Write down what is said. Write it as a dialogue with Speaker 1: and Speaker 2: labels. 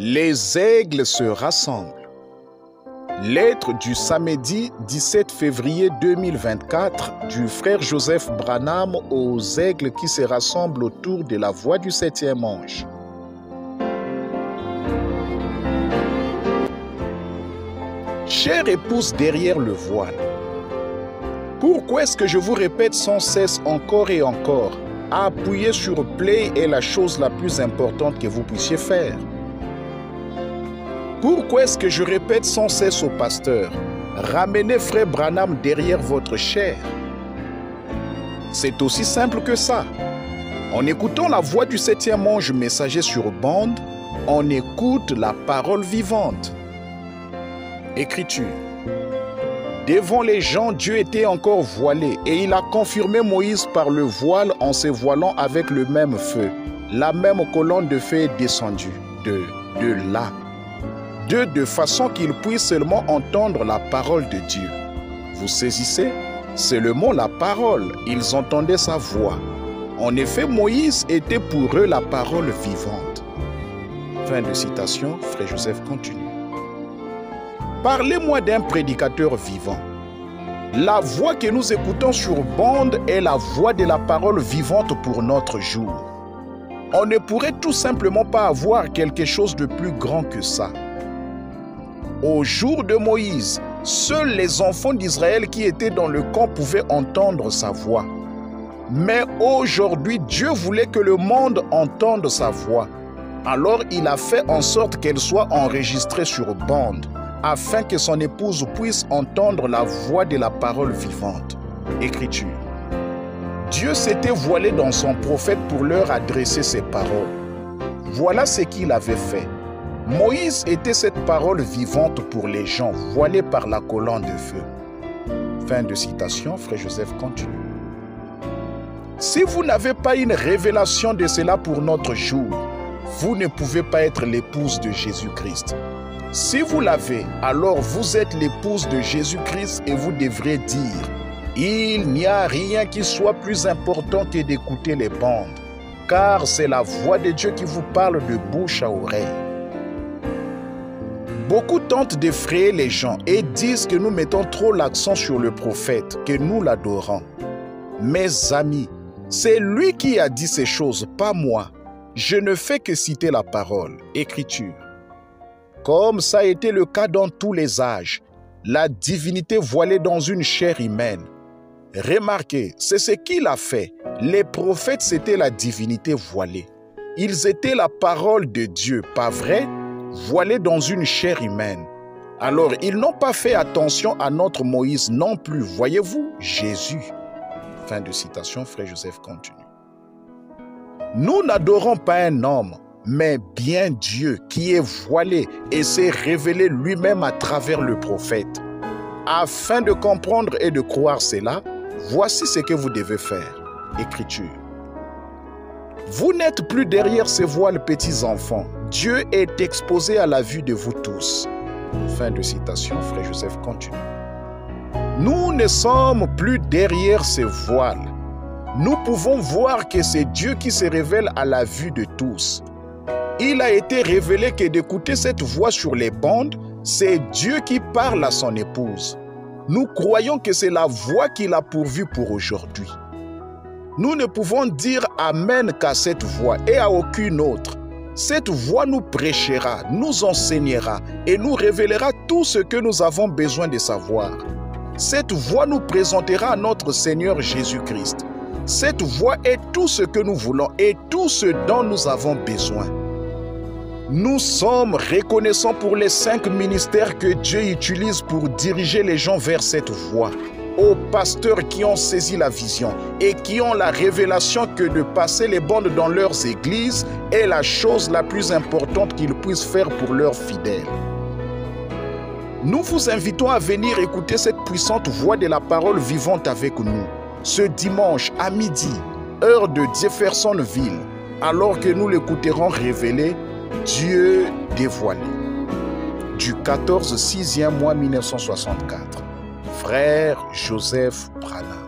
Speaker 1: Les aigles se rassemblent. Lettre du samedi 17 février 2024 du frère Joseph Branham aux aigles qui se rassemblent autour de la voie du 7e ange. Chère épouse derrière le voile, pourquoi est-ce que je vous répète sans cesse encore et encore, appuyer sur play est la chose la plus importante que vous puissiez faire? Pourquoi est-ce que je répète sans cesse au pasteur, ramenez frère Branham derrière votre chair? C'est aussi simple que ça. En écoutant la voix du 7e ange messager sur bande, on écoute la parole vivante. Écriture. Devant les gens, Dieu était encore voilé et il a confirmé Moïse par le voile en se voilant avec le même feu. La même colonne de feu est descendue de là. De façon qu'ils puissent seulement entendre la parole de Dieu. Vous saisissez? C'est le mot la parole. Ils entendaient sa voix. En effet, Moïse était pour eux la parole vivante. Fin de citation, frère Joseph continue. Parlez-moi d'un prédicateur vivant. La voix que nous écoutons sur bande est la voix de la parole vivante pour notre jour. On ne pourrait tout simplement pas avoir quelque chose de plus grand que ça. Au jour de Moïse, seuls les enfants d'Israël qui étaient dans le camp pouvaient entendre sa voix. Mais aujourd'hui, Dieu voulait que le monde entende sa voix. Alors il a fait en sorte qu'elle soit enregistrée sur bande, afin que son épouse puisse entendre la voix de la parole vivante. Écriture. Dieu s'était voilé dans son prophète pour leur adresser ses paroles. Voilà ce qu'il avait fait. Moïse était cette parole vivante pour les gens, voilés par la colonne de feu. Fin de citation, frère Joseph continue. Si vous n'avez pas une révélation de cela pour notre jour, vous ne pouvez pas être l'épouse de Jésus-Christ. Si vous l'avez, alors vous êtes l'épouse de Jésus-Christ et vous devrez dire « Il n'y a rien qui soit plus important que d'écouter les bandes, car c'est la voix de Dieu qui vous parle de bouche à oreille. » Beaucoup tentent d'effrayer les gens et disent que nous mettons trop l'accent sur le prophète, que nous l'adorons. Mes amis, c'est lui qui a dit ces choses, pas moi. Je ne fais que citer la parole, écriture. Comme ça a été le cas dans tous les âges, la divinité voilée dans une chair humaine. Remarquez, c'est ce qu'il a fait. Les prophètes, c'était la divinité voilée. Ils étaient la parole de Dieu, pas vrai? Voilés dans une chair humaine. Alors, ils n'ont pas fait attention à notre Moïse non plus. Voyez-vous, Jésus. Fin de citation, frère Joseph continue. Nous n'adorons pas un homme, mais bien Dieu qui est voilé et s'est révélé lui-même à travers le prophète. Afin de comprendre et de croire cela, voici ce que vous devez faire. Écriture. Vous n'êtes plus derrière ces voiles, petits enfants. Dieu est exposé à la vue de vous tous. Fin de citation, frère Joseph continue. Nous ne sommes plus derrière ces voiles. Nous pouvons voir que c'est Dieu qui se révèle à la vue de tous. Il a été révélé que d'écouter cette voix sur les bandes, c'est Dieu qui parle à son épouse. Nous croyons que c'est la voix qu'il a pourvue pour aujourd'hui. Nous ne pouvons dire Amen qu'à cette voix et à aucune autre. Cette voix nous prêchera, nous enseignera et nous révélera tout ce que nous avons besoin de savoir. Cette voix nous présentera à notre Seigneur Jésus-Christ. Cette voix est tout ce que nous voulons et tout ce dont nous avons besoin. Nous sommes reconnaissants pour les 5 ministères que Dieu utilise pour diriger les gens vers cette voie. Aux pasteurs qui ont saisi la vision et qui ont la révélation que de passer les bandes dans leurs églises est la chose la plus importante qu'ils puissent faire pour leurs fidèles. Nous vous invitons à venir écouter cette puissante voix de la parole vivante avec nous, ce dimanche à midi, heure de Jeffersonville, alors que nous l'écouterons révéler Dieu dévoilé. Du 14 6e mois 1964. Frère Joseph Branham.